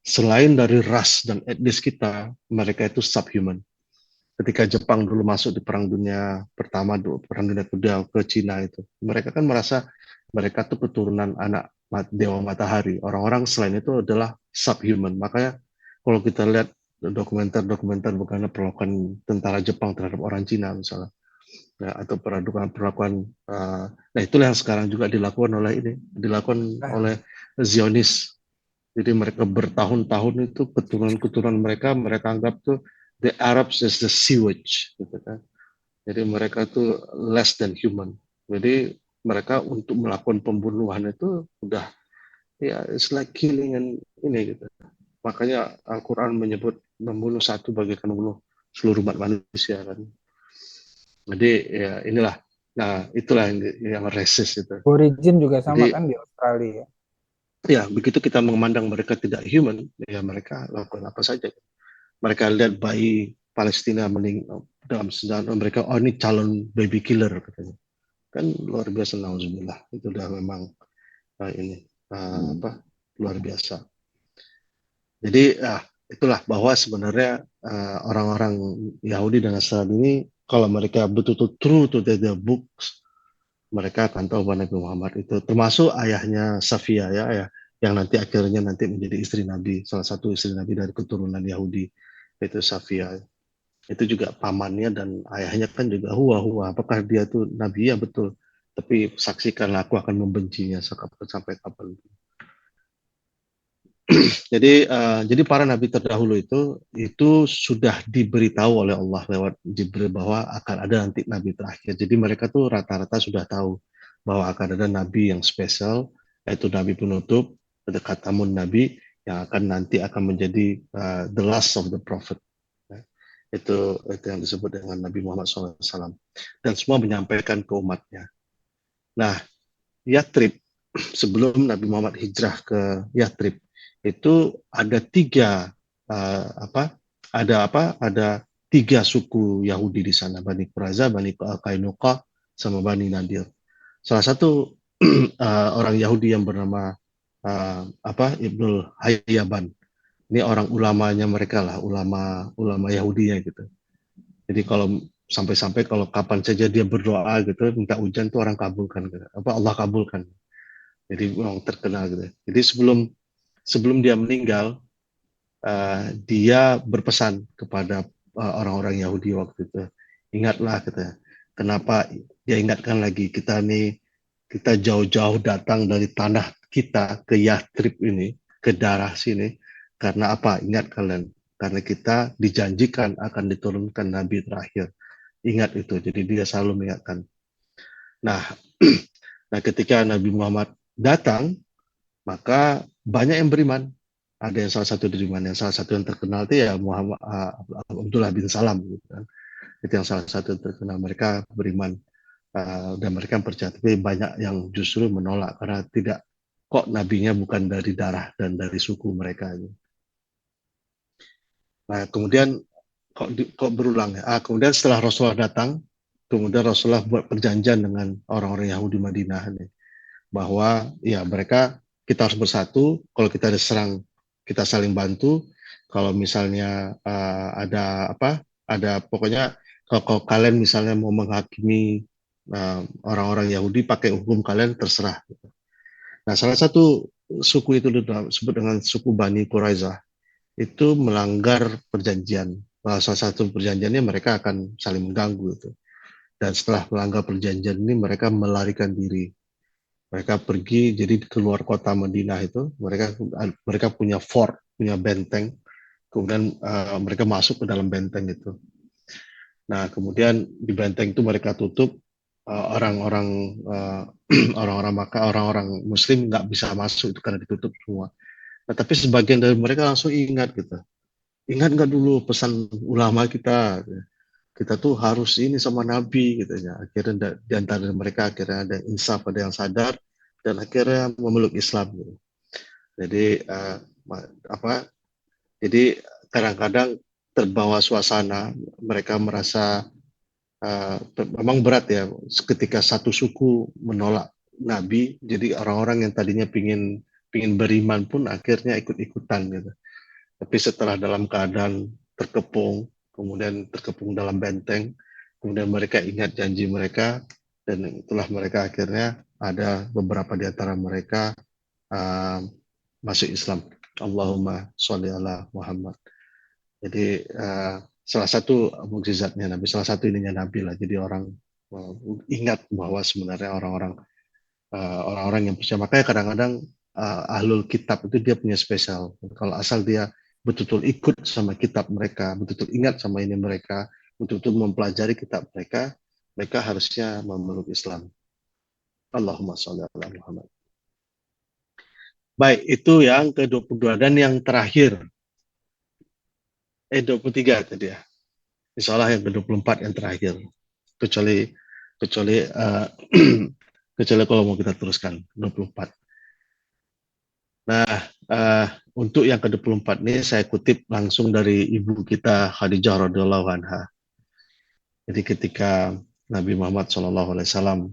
selain dari ras dan etnis kita, mereka itu subhuman. Ketika Jepang dulu masuk di Perang Dunia Pertama, Perang Dunia Kedua ke Cina itu, mereka kan merasa mereka itu keturunan anak Dewa Matahari. Orang-orang selain itu adalah subhuman. Makanya kalau kita lihat dokumenter-dokumenter bagaimana perlakuan tentara Jepang terhadap orang Cina misalnya, ya, atau perlakuan nah itulah yang sekarang juga dilakukan oleh Zionis. Jadi mereka bertahun-tahun itu keturunan mereka anggap tuh the Arabs is the sewage, gitu kan. Jadi mereka tuh less than human. Jadi mereka untuk melakukan pembunuhan itu udah, ya, it's like killing and ini gitu. Makanya Al-Quran menyebut membunuh satu bagaikan membunuh seluruh umat manusia kan. Jadi ya inilah, nah itulah yang resist itu. Origin juga sama Jadi, kan di Australia. ya begitu kita memandang mereka tidak human, ya mereka lakukan apa saja. Mereka lihat bayi Palestina dalam sejarah mereka, ini calon baby killer katanya. Kan luar biasa, nauzubillah. Itu udah memang luar biasa. Jadi itulah bahwa sebenarnya orang-orang Yahudi dan Nasrani ini kalau mereka betul-betul true to their books, mereka akan tahu bahwa Nabi Muhammad itu termasuk ayahnya Safia, ya, yang nanti akhirnya menjadi istri Nabi, salah satu istri Nabi dari keturunan Yahudi, itu Safia. Itu juga pamannya dan ayahnya kan juga huwa. Apakah dia tuh Nabi? Ya betul. Tapi saksikanlah aku akan membencinya sampai kapan. Jadi para nabi terdahulu itu sudah diberitahu oleh Allah lewat Jibril bahwa akan ada nanti nabi terakhir. Jadi mereka tuh rata-rata sudah tahu bahwa akan ada nabi yang spesial, yaitu nabi penutup, ada khatamun nabi yang nanti akan menjadi the last of the prophet. Itu yang disebut dengan Nabi Muhammad SAW. Dan semua menyampaikan ke umatnya. Nah, Yathrib, sebelum Nabi Muhammad hijrah ke Yathrib, itu ada tiga suku Yahudi di sana, Bani Quraiza, Bani Qainuqa, sama Bani Nadir. Salah satu orang Yahudi yang bernama Ibnul Hayyaban. Ini orang ulamanya mereka lah, ulama Yahudinya gitu. Jadi kalau sampai-sampai kalau kapan saja dia berdoa gitu, minta hujan tuh Allah kabulkan. Jadi memang terkenal gitu. Jadi sebelum dia meninggal, dia berpesan kepada orang-orang Yahudi waktu itu, ingatlah kita, kenapa dia ingatkan lagi kita nih, kita jauh-jauh datang dari tanah kita ke Yathrib ini, ke darah sini, karena apa? Ingat kalian, karena kita dijanjikan akan diturunkan Nabi terakhir. Ingat itu, jadi dia selalu mengingatkan. Nah, nah ketika Nabi Muhammad datang, maka banyak yang beriman. Ada yang salah satu beriman, yang salah satu yang terkenal itu ya Muhammad Abdullah bin Salam, gitu kan. Itu yang salah satu yang terkenal, mereka beriman dan mereka percaya. Tapi banyak yang justru menolak karena tidak, kok nabinya bukan dari darah dan dari suku mereka. Nah kemudian kok berulang ya. Kemudian setelah Rasulullah datang, kemudian Rasulullah buat perjanjian dengan orang-orang Yahudi Madinah ini, bahwa ya mereka, kita harus bersatu. Kalau kita diserang, kita saling bantu. Kalau misalnya ada pokoknya, kalau kalian misalnya mau menghakimi orang-orang Yahudi pakai hukum kalian, terserah. Nah, salah satu suku itu disebut dengan suku Bani Quraizah, itu melanggar perjanjian. Salah satu perjanjiannya mereka akan saling mengganggu itu. Dan setelah melanggar perjanjian ini, mereka melarikan diri. Mereka pergi, jadi keluar kota Madinah itu, mereka punya fort, punya benteng. Kemudian mereka masuk ke dalam benteng itu. Nah, kemudian di benteng itu mereka tutup, orang-orang orang-orang Makkah, orang-orang Muslim nggak bisa masuk itu karena ditutup semua. Nah, tapi sebagian dari mereka langsung ingat gitu. Ingat nggak dulu pesan ulama kita? Kita tuh harus ini sama Nabi gitu ya. Akhirnya di antara mereka akhirnya ada insaf, ada yang sadar dan akhirnya memeluk Islam gitu. Jadi apa? Jadi kadang-kadang terbawa suasana, mereka merasa memang berat ya ketika satu suku menolak Nabi. Jadi orang-orang yang tadinya pingin beriman pun akhirnya ikut-ikutan gitu. Tapi setelah dalam keadaan terkepung, kemudian terkepung dalam benteng, kemudian mereka ingat janji mereka, dan itulah mereka akhirnya ada beberapa di antara mereka uh, masuk Islam. Allahumma sholli ala Muhammad. Jadi salah satu mukjizatnya Nabi, salah satu ininya Nabi lah. Jadi orang ingat bahwa sebenarnya orang-orang yang percaya. Makanya kadang-kadang ahlul kitab itu dia punya spesial. Kalau asal dia betul-betul ikut sama kitab mereka, betul-betul ingat sama ini mereka, betul-betul mempelajari kitab mereka, mereka harusnya memeluk Islam. Allahumma sholli ala Muhammad. Baik, itu yang ke-22 dan yang terakhir. 23 tadi ya. Insya Allah yang ke-24 yang terakhir. Kecuali kecuali kalau mau kita teruskan 24. Nah, untuk yang ke-24 ini saya kutip langsung dari ibu kita Khadijah radhiyallahu anha. Jadi ketika Nabi Muhammad SAW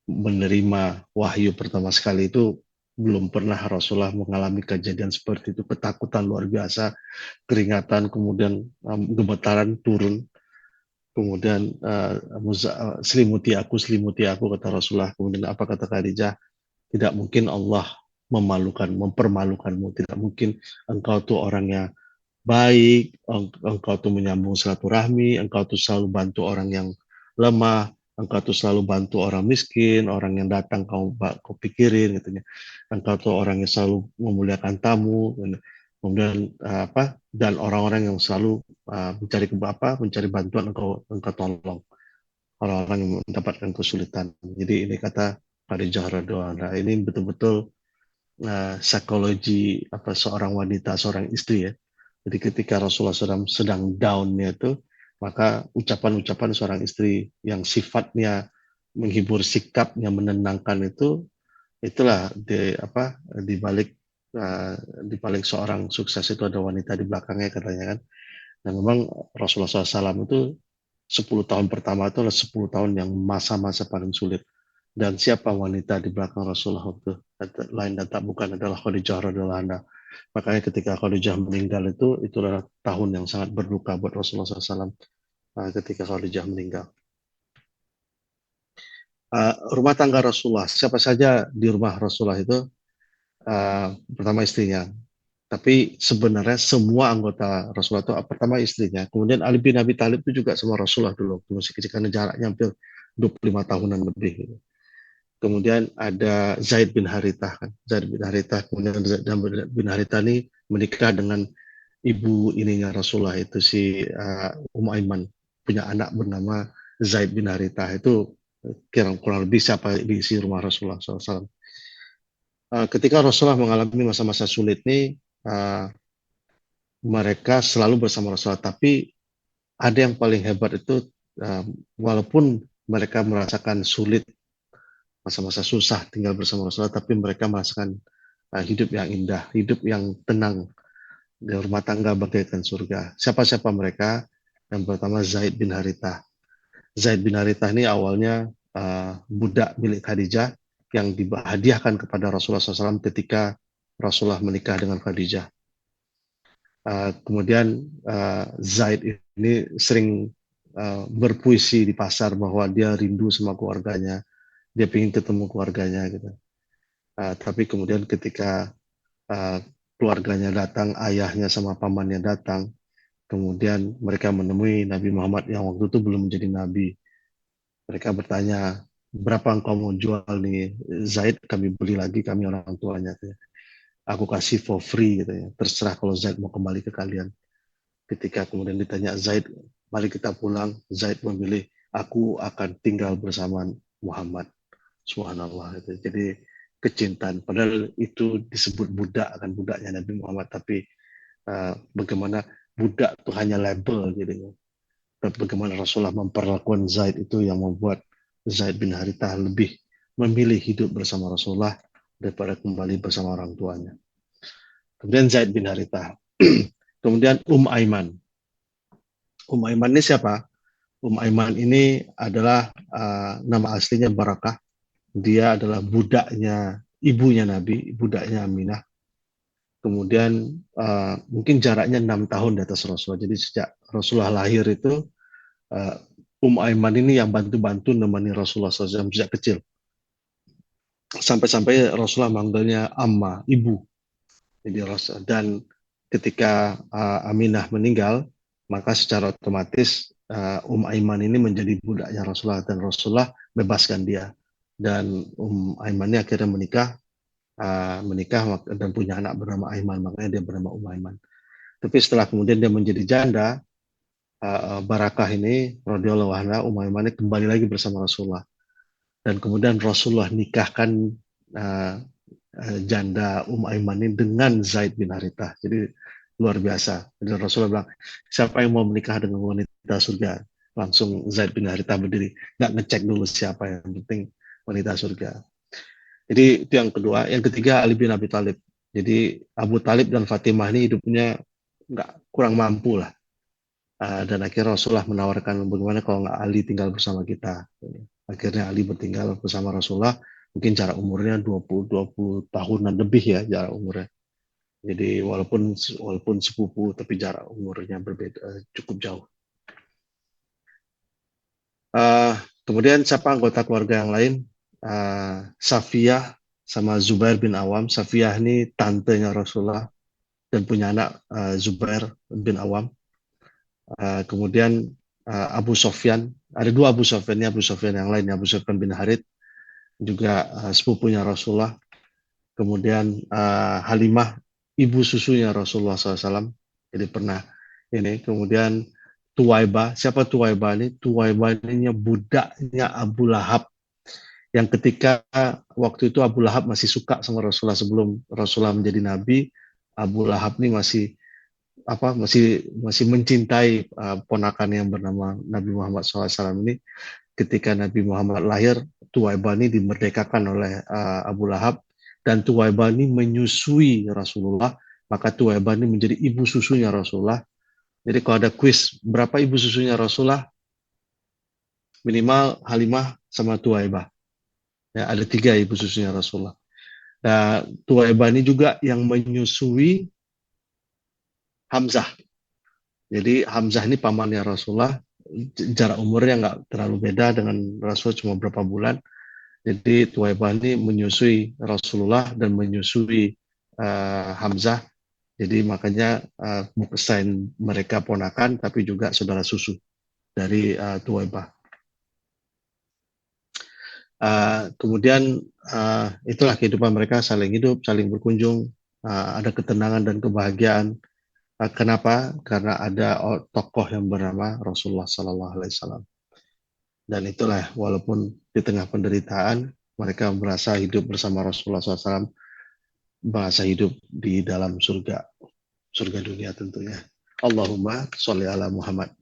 menerima wahyu pertama sekali itu, belum pernah Rasulullah mengalami kejadian seperti itu, ketakutan luar biasa, keringatan, kemudian gemetaran turun, kemudian selimuti aku, kata Rasulullah. Kemudian apa kata Khadijah? Tidak mungkin Allah mempermalukanmu. Tidak mungkin, engkau tuh orangnya baik, engkau tuh menyambung silaturahmi, engkau tuh selalu bantu orang yang lemah, engkau tuh selalu bantu orang miskin, orang yang datang kau pikirin, gitu ya. Engkau tuh orang yang selalu memuliakan tamu, kemudian dan orang-orang yang selalu mencari bantuan, engkau tolong orang-orang yang mendapatkan kesulitan. Jadi ini kata Khadijah radhiyallahu anha, ini betul-betul psikologi seorang wanita, seorang istri ya. Jadi ketika Rasulullah SAW sedang down-nya itu, maka ucapan-ucapan seorang istri yang sifatnya menghibur, sikapnya menenangkan itu, itulah di balik seorang sukses itu ada wanita di belakangnya katanya kan. Nah memang Rasulullah SAW itu 10 tahun pertama itu adalah 10 tahun yang masa-masa paling sulit. Dan siapa wanita di belakang Rasulullah itu? Lain dan tak bukan adalah Khadijah radhiyallahu anha. Makanya ketika Khadijah meninggal itu adalah tahun yang sangat berduka buat Rasulullah SAW ketika Khadijah meninggal. Rumah tangga Rasulullah, siapa saja di rumah Rasulullah itu pertama istrinya. Tapi sebenarnya semua anggota Rasulullah itu pertama istrinya. Kemudian Ali bin Abi Thalib itu juga sama Rasulullah dulu, masih kecil karena jaraknya hampir 25 tahunan lebih, gitu. Kemudian ada Zaid bin Harithah kan. Zaid bin Harithah, kemudian Zaid bin Harithah ini menikah dengan ibu ininya Rasulullah, itu si Aiman, punya anak bernama Zaid bin Harithah. Itu kurang lebih siapa isi rumah Rasulullah SAW. Ketika Rasulullah mengalami masa-masa sulit ini, mereka selalu bersama Rasulullah. Tapi ada yang paling hebat itu, walaupun mereka merasakan sulit, masa-masa susah tinggal bersama Rasulullah, tapi mereka merasakan hidup yang indah, hidup yang tenang, di rumah tangga bagaikan surga. Siapa-siapa mereka? Yang pertama Zaid bin Harithah. Zaid bin Harithah ini awalnya budak milik Khadijah yang dihadiahkan kepada Rasulullah SAW ketika Rasulullah menikah dengan Khadijah. Kemudian Zaid ini sering berpuisi di pasar bahwa dia rindu sama keluarganya, dia ingin ketemu keluarganya gitu. Tapi kemudian ketika keluarganya datang, ayahnya sama pamannya datang, kemudian mereka menemui Nabi Muhammad yang waktu itu belum menjadi nabi. Mereka bertanya, berapa engkau mau jual nih Zaid, kami beli lagi, kami orang tuanya. Aku kasih for free gitu ya. Terserah kalau Zaid mau kembali ke kalian. Ketika kemudian ditanya Zaid, mari kita pulang, Zaid memilih, aku akan tinggal bersama Muhammad. Subhanallah. Itu. Jadi kecintaan. Padahal itu disebut budak, kan budaknya Nabi Muhammad. Tapi bagaimana budak itu hanya label gitu ya. Bagaimana Rasulullah memperlakukan Zaid itu yang membuat Zaid bin Harithah lebih memilih hidup bersama Rasulullah daripada kembali bersama orang tuanya. Kemudian Zaid bin Harithah. Kemudian Aiman. Aiman ini siapa? Aiman ini adalah nama aslinya Barakah. Dia adalah budaknya ibunya Nabi, budaknya Aminah. Kemudian mungkin jaraknya 6 tahun di atas Rasulullah. Jadi sejak Rasulullah lahir itu, Aiman ini yang bantu-bantu nemani Rasulullah SAW sejak kecil. Sampai-sampai Rasulullah manggilnya Amma, ibu. Jadi dan ketika Aminah meninggal, maka secara otomatis Aiman ini menjadi budaknya Rasulullah, dan Rasulullah bebaskan dia. Dan Aiman ini akhirnya menikah dan punya anak bernama Aiman, makanya dia bernama Aiman. Tapi setelah kemudian dia menjadi janda, Barakah ini radhiyallahu anha, Aiman ini kembali lagi bersama Rasulullah. Dan kemudian Rasulullah nikahkan janda Aiman ini dengan Zaid bin Harithah. Jadi luar biasa. Dan Rasulullah bilang, siapa yang mau menikah dengan wanita surga? Langsung Zaid bin Harithah berdiri. Nggak ngecek dulu siapa, yang penting wanita surga. Jadi itu yang kedua. Yang ketiga Ali bin Abi Thalib. Jadi Abu Thalib dan Fatimah ini hidupnya kurang mampu lah. Dan akhirnya Rasulullah menawarkan, bagaimana kalau nggak Ali tinggal bersama kita. Akhirnya Ali bertinggal bersama Rasulullah. Mungkin jarak umurnya 20 tahunan lebih ya jarak umurnya. Jadi walaupun sepupu, tapi jarak umurnya berbeda, cukup jauh. Kemudian siapa anggota keluarga yang lain? Safiyah sama Zubair bin Awam. Safiyah ini tantenya Rasulullah dan punya anak Zubair bin Awam. Kemudian Abu Sofyan, ada dua Abu Sofyan, ini Abu Sofyan yang lain, Abu Sofyan bin Harith, juga sepupunya Rasulullah. Kemudian Halimah, ibu susunya Rasulullah SAW. Jadi pernah ini. Kemudian Tuwaibah, siapa Tuwaibah ini? Tuwaibah ini budaknya Abu Lahab, yang ketika waktu itu Abu Lahab masih suka sama Rasulullah sebelum Rasulullah menjadi nabi. Abu Lahab ini masih mencintai ponakan yang bernama Nabi Muhammad SAW ini. Ketika Nabi Muhammad lahir, Tuwaibah ini dimerdekakan oleh Abu Lahab, dan Tuwaibah ini menyusui Rasulullah, maka Tuwaibah ini menjadi ibu susunya Rasulullah. Jadi kalau ada kuis berapa ibu susunya Rasulullah, minimal Halimah sama Tuwaibah. Ya, ada 3 ibu susunya Rasulullah. Nah, Tuwaibah ini juga yang menyusui Hamzah. Jadi Hamzah ini pamannya Rasulullah, jarak umurnya nggak terlalu beda dengan Rasul, cuma berapa bulan. Jadi Tuwaibah ini menyusui Rasulullah dan menyusui Hamzah. Jadi makanya Muqsain mereka ponakan tapi juga saudara susu dari Tuwaibah. Kemudian itulah kehidupan mereka, saling hidup, saling berkunjung, ada ketenangan dan kebahagiaan. Kenapa? Karena ada tokoh yang bernama Rasulullah Sallallahu Alaihi Wasallam. Dan itulah walaupun di tengah penderitaan mereka merasa hidup bersama Rasulullah SAW, merasa hidup di dalam surga dunia tentunya. Allahumma sholli ala Muhammad.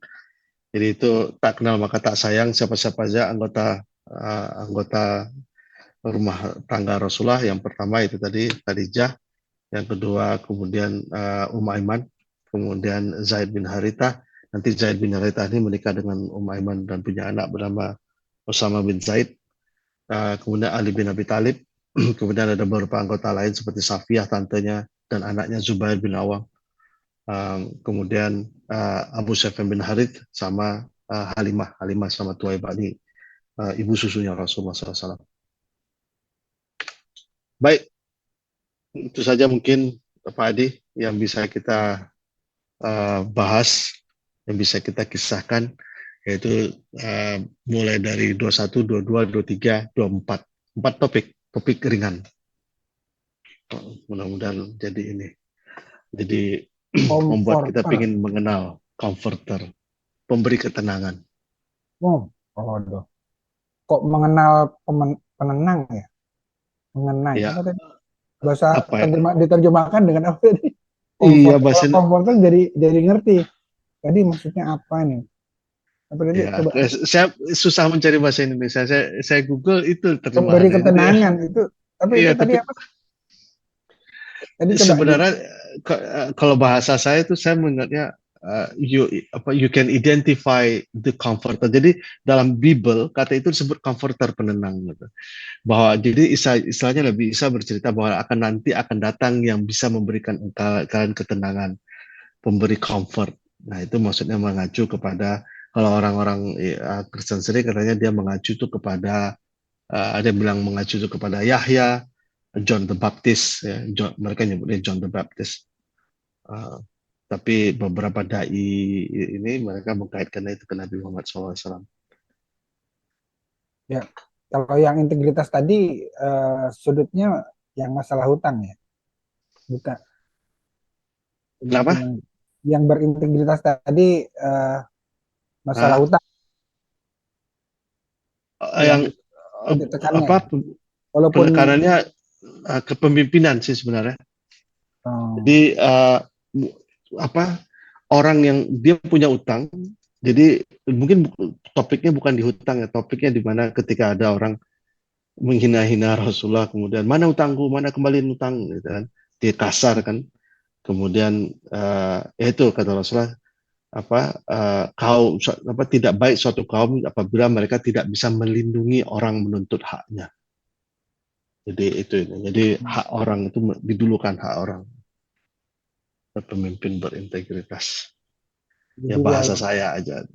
Jadi itu tak kenal maka tak sayang, siapa-siapa saja anggota rumah tangga Rasulullah. Yang pertama itu tadi Khadijah, yang kedua kemudian Aiman, kemudian Zaid bin Harithah. Nanti Zaid bin Harithah ini menikah dengan Aiman dan punya anak bernama Osama bin Zaid. Kemudian Ali bin Abi Thalib. Kemudian ada beberapa anggota lain seperti Safiyah, tantenya, dan anaknya Zubair bin Awam. Kemudian Abu Sufyan bin Harith sama Halimah sama Tuwaibah ini ibu susunya Rasulullah SAW. Baik, itu saja mungkin Pak Adi yang bisa kita bahas, yang bisa kita kisahkan, yaitu mulai dari 21, 22, 23, 24. 4 topik ringan. Mudah-mudahan jadi membuat kita Comforter. ingin mengenal comforter, pemberi ketenangan. Oh, aduh. Kok mengenal penenang ya? Mengenang. Ya, Apa tadi? Bahasa apa ya? diterjemahkan dengan apa tadi? Iya, Comforter. bahasa Kalau comforter jadi ngerti. Tadi maksudnya apa nih? Apa tadi? ya, Coba. saya susah mencari bahasa Indonesia. Saya Google itu Pemberi terjemahannya. Jadi, ketenangan itu. Tapi itu iya, tadi tapi apa? Tadi coba sebenarnya kalau bahasa saya itu saya mengingatnya you can identify the comforter. Jadi dalam Bible kata itu disebut comforter, penenang gitu. Bahwa jadi istilahnya lebih bisa bercerita bahwa nanti akan datang yang bisa memberikan kalian ketenangan, pemberi comfort. Nah, itu maksudnya mengacu kepada kalau orang-orang Kristen sendiri katanya dia mengacu itu kepada ada yang bilang mengacu itu kepada Yahya, John the Baptist, ya. Mereka nyebutnya John the Baptist. Tapi beberapa dai ini mereka mengkaitkan itu ke Nabi Muhammad SAW. ya. Kalau yang integritas tadi sudutnya yang masalah hutang ya. Bukan. Kenapa? Yang berintegritas tadi masalah Ah, hutang yang yang ditekannya apa ya. Walaupun penekanannya kepemimpinan sih sebenarnya. oh, Jadi apa orang yang dia punya utang, jadi mungkin topiknya bukan di hutang ya, topiknya di mana ketika ada orang menghina-hina Rasulullah, kemudian mana utangku, mana kembaliin utang, gitu kan, dia kasar kan, kemudian itu kata Rasulullah kaum tidak baik suatu kaum apabila mereka tidak bisa melindungi orang menuntut haknya. Jadi itu, jadi hak orang itu didulukan, hak orang. Pemimpin berintegritas. Ya jadi bahasa saya aja.